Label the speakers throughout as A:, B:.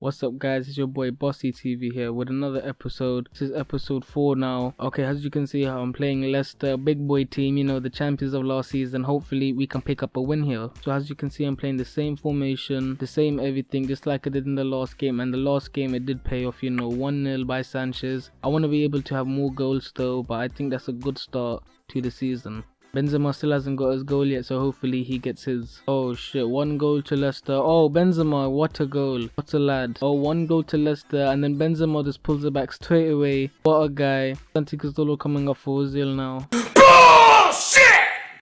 A: What's up guys, it's your boy Bossy TV here with another episode. This is episode 4 now. Okay, as you can see how I'm playing Leicester, big boy team, you know, the champions of last season. Hopefully we can pick up a win here. So as you can see, I'm playing the same formation, the same everything, just like I did in the last game. And the last game it did pay off, you know, 1-0 by Sanchez. I want to be able to have more goals though, but I think that's a good start to the season. Benzema still hasn't got his goal yet, so hopefully he gets his. Oh shit, 1 goal to Leicester. Oh, Benzema, what a goal. What a lad. Oh, 1 goal to Leicester, and then Benzema just pulls it back straight away. What a guy. Santi Cazorla coming off for Ozil now.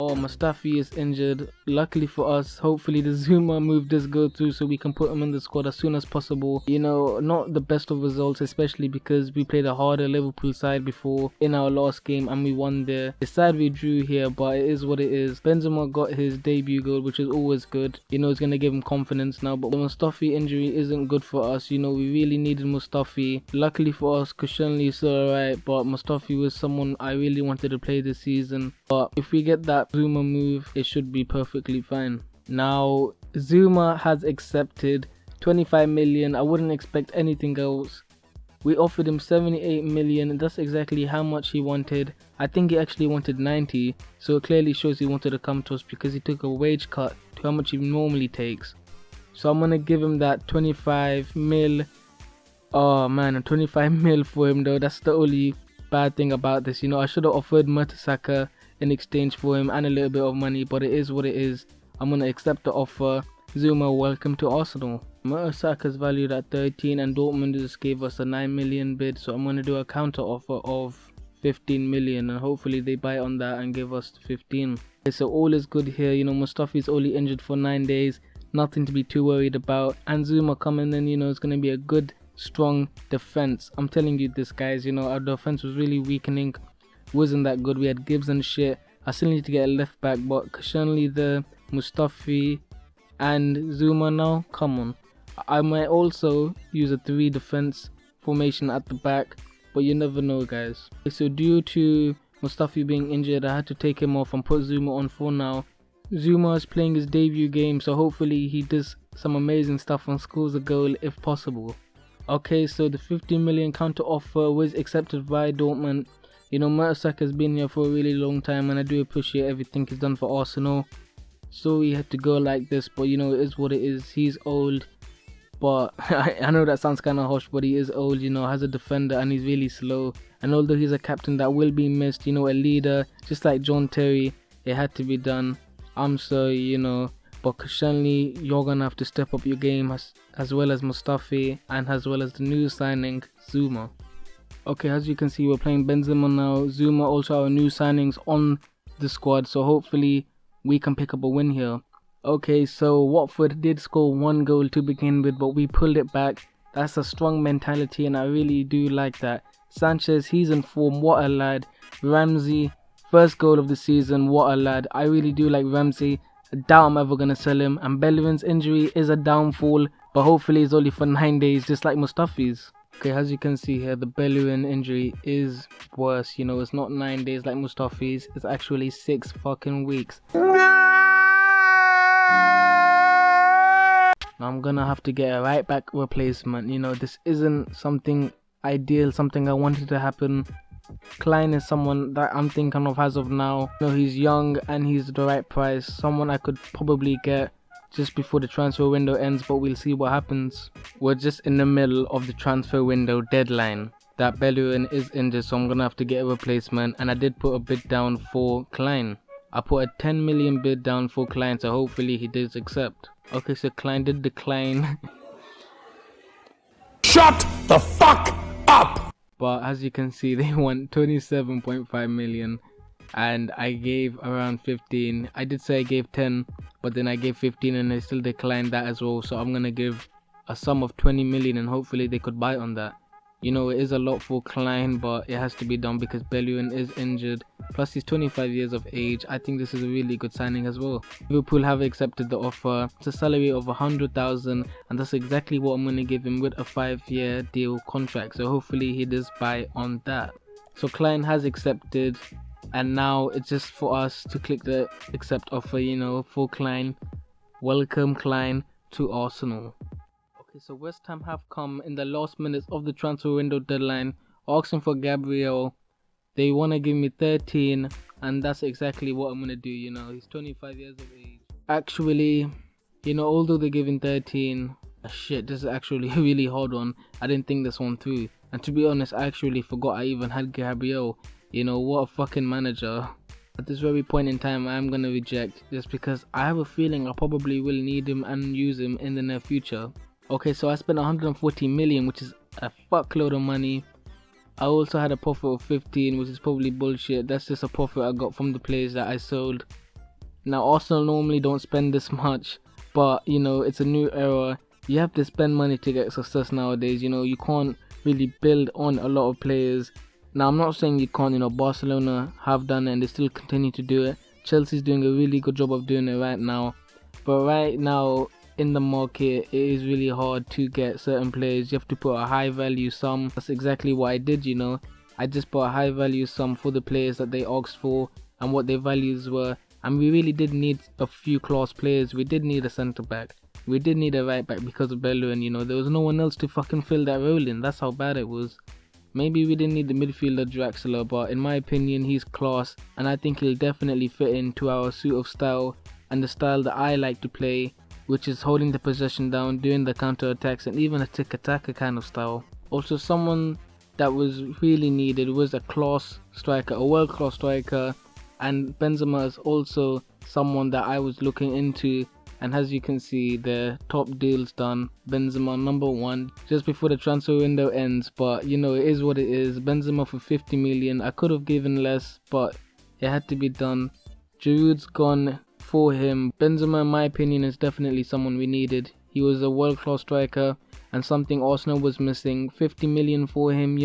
A: Oh, Mustafi is injured. Luckily for us, hopefully the Zuma move does go through so we can put him in the squad as soon as possible. You know, not the best of results, especially because we played a harder Liverpool side before in our last game and we won there. The side we drew here, but it is what it is. Benzema got his debut goal, which is always good. You know, it's going to give him confidence now, but the Mustafi injury isn't good for us. You know, we really needed Mustafi. Luckily for us, Koscielny is still alright, but Mustafi was someone I really wanted to play this season. But if we get that Zuma move, it should be perfectly fine. Now Zuma has accepted 25 million. I wouldn't expect anything else. We offered him 78 million, and that's exactly how much he wanted. I think he actually wanted 90, so it clearly shows he wanted to come to us because he took a wage cut to how much he normally takes. So I'm gonna give him that 25 mil. Oh man, 25 mil for him though. That's the only bad thing about this. You know, I should have offered Mertesacker in exchange for him and a little bit of money, but it is what it is. I'm gonna accept the offer. Zuma, welcome to Arsenal. Mertesacker is valued at 13 and Dortmund just gave us a 9 million bid, so I'm gonna do a counter offer of 15 million and hopefully they buy on that and give us 15. Okay, so all is good here. You know, Mustafi's only injured for 9 days, nothing to be too worried about, and Zuma coming in, you know, it's gonna be a good strong defense. I'm telling you this, guys. You know, our defense was really weakening, wasn't that good. We had Gibbs and shit. I still need to get a left back, but Koscielny, the Mustafi and Zuma now, come on. I might also use a 3 defense formation at the back, but you never know, guys. Okay, so due to Mustafi being injured, I had to take him off and put Zuma on for now. Zuma is playing his debut game, so hopefully he does some amazing stuff and scores a goal if possible. Okay, so the 15 million counter offer was accepted by Dortmund. You know, Mertesacker has been here for a really long time and I do appreciate everything he's done for Arsenal. So he had to go like this, but you know, it is what it is. He's old, but I know that sounds kind of harsh, but he is old, you know, as a defender, and he's really slow. And although he's a captain that will be missed, you know, a leader, just like John Terry, it had to be done. I'm sorry, you know, but Koscielny, you're gonna have to step up your game as well as Mustafi and as well as the new signing, Zuma. Okay, as you can see, we're playing Benzema now. Zuma also our new signings on the squad, so hopefully we can pick up a win here. Okay, so Watford did score 1 goal to begin with, but we pulled it back. That's a strong mentality and I really do like that. Sanchez, he's in form, what a lad. Ramsey, first goal of the season, what a lad. I really do like Ramsey. I doubt I'm ever gonna sell him, and Bellerin's injury is a downfall, but hopefully it's only for 9 days, just like Mustafi's. Okay, as you can see here, the Bellerin injury is worse. You know, it's not 9 days like Mustafi's, it's actually 6 fucking weeks. Now I'm gonna have to get a right back replacement. You know, this isn't something ideal, something I wanted to happen. Klein is someone that I'm thinking of as of now. You know, he's young and he's the right price. Someone I could probably get just before the transfer window ends, but we'll see what happens. We're just in the middle of the transfer window deadline. That Bellerin is injured, so I'm gonna have to get a replacement, and I did put a bid down for Klein. I put a 10 million bid down for Klein, so hopefully he does accept. Okay, so Klein did decline.
B: Shut the fuck up!
A: But as you can see, they want 27.5 million and I gave around 15. I did say I gave 10, but then I gave 15 and they still declined that as well. So I'm gonna give a sum of 20 million and hopefully they could buy on that. You know, it is a lot for Klein, but it has to be done because Bellerin is injured. Plus he's 25 years of age. I think this is a really good signing as well. Liverpool have accepted the offer. It's a salary of 100,000 and that's exactly what I'm going to give him with a 5-year deal contract. So hopefully he does buy on that. So Klein has accepted and now it's just for us to click the accept offer, you know, for Klein. Welcome Klein to Arsenal. Okay, so West Ham have come in the last minutes of the transfer window deadline, asking for Gabriel. They want to give me 13, and that's exactly what I'm going to do. He's 25 years of age. Actually, although they're giving 13, shit, this is actually a really hard one. I didn't think this one through. And to be honest, I actually forgot I even had Gabriel. What a fucking manager. At this very point in time, I'm going to reject just because I have a feeling I probably will need him and use him in the near future. Okay, so I spent 140 million, which is a fuckload of money. I also had a profit of 15, which is probably bullshit. That's just a profit I got from the players that I sold. Now, Arsenal normally don't spend this much, but it's a new era. You have to spend money to get success nowadays. You can't really build on a lot of players. Now, I'm not saying you can't. Barcelona have done it and they still continue to do it. Chelsea's doing a really good job of doing it right now. But right now, in the market, it is really hard to get certain players. You have to put a high value sum. That's exactly what I did. I just put a high value sum for the players that they asked for and what their values were. And we really did need a few class players. We did need a centre back. We did need a right back because of Bellerin. There was no one else to fucking fill that role in. That's how bad it was. Maybe we didn't need the midfielder Draxler, but in my opinion, he's class, and I think he'll definitely fit into our suit of style and the style that I like to play, which is holding the possession down, doing the counter attacks, and even a tiki-taka kind of style. Also, someone that was really needed was a class striker, a world class striker, and Benzema is also someone that I was looking into. And as you can see, the top deal's done. Benzema number 1 just before the transfer window ends, but it is what it is. Benzema for 50 million. I could have given less, but it had to be done. Giroud's gone for him. Benzema, in my opinion, is definitely someone we needed. He was a world-class striker and something Arsenal was missing. 50 million for him,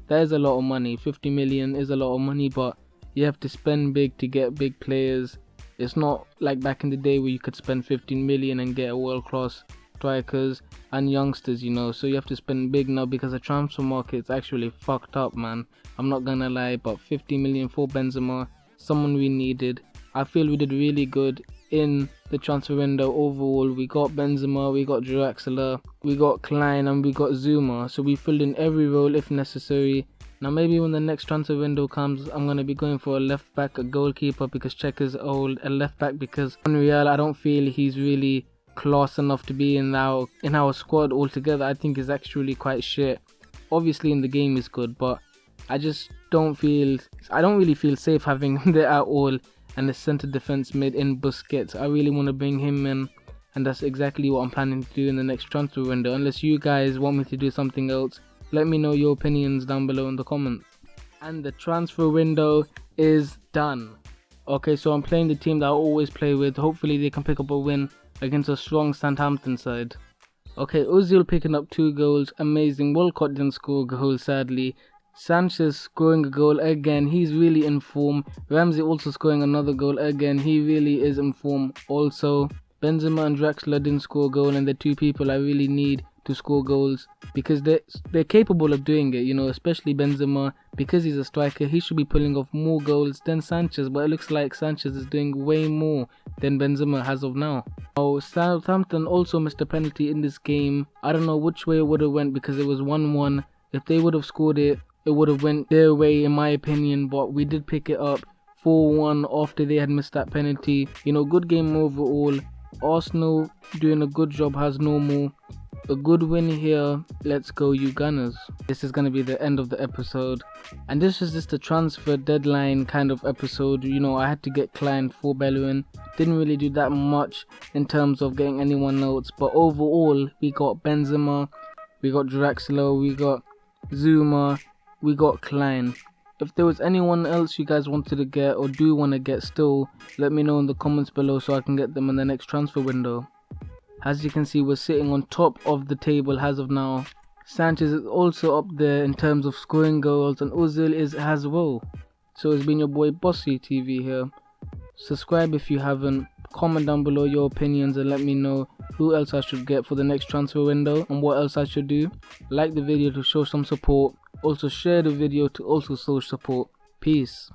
A: that is a lot of money. 50 million is a lot of money, but you have to spend big to get big players. It's not like back in the day where you could spend 15 million and get world-class strikers and youngsters, so you have to spend big now because the transfer market's actually fucked up, man. I'm not gonna lie, but 50 million for Benzema, someone we needed. I feel we did really good in the transfer window overall. We got Benzema, we got Draxler, we got Klein, and we got Zuma, so we filled in every role if necessary. Now maybe when the next transfer window comes, I'm going to be going for a left back, a goalkeeper because Czech is old, a left back because Unreal, I don't feel he's really class enough to be in our squad altogether. I think he's actually quite shit. Obviously in the game is good, but I don't really feel safe having him there at all. And the centre defense mid in Busquets, I really want to bring him in, and that's exactly what I'm planning to do in the next transfer window. Unless you guys want me to do something else, let me know your opinions down below in the comments. And the transfer window is done. Okay, so I'm playing the team that I always play with. Hopefully they can pick up a win against a strong Southampton side. Okay, Ozil picking up 2 goals, amazing. Walcott didn't score a goal, sadly. Sanchez scoring a goal again, he's really in form. Ramsey also scoring another goal again, he really is in form also. Benzema and Draxler didn't score a goal, and the 2 people I really need to score goals because they're capable of doing it, especially Benzema. Because he's a striker, he should be pulling off more goals than Sanchez, but it looks like Sanchez is doing way more than Benzema as of now. Oh, Southampton also missed a penalty in this game. I don't know which way it would have went because it was 1-1. If they would have scored it, it would have went their way in my opinion, but we did pick it up 4-1 after they had missed that penalty. Good game overall. Arsenal doing a good job as normal. A good win here. Let's go, you Gunners. This is going to be the end of the episode, and this is just a transfer deadline kind of episode. I had to get Klein for Bellerin. Didn't really do that much in terms of getting anyone else, but overall we got Benzema, we got Draxler, we got Zuma, we got Klein. If there was anyone else you guys wanted to get or do want to get still, let me know in the comments below so I can get them in the next transfer window. As you can see, we're sitting on top of the table as of now. Sanchez is also up there in terms of scoring goals, and Ozil is as well. So it's been your boy Bossy TV here. Subscribe if you haven't. Comment down below your opinions and let me know who else I should get for the next transfer window and what else I should do. Like the video to show some support. Also share the video to also show support. Peace.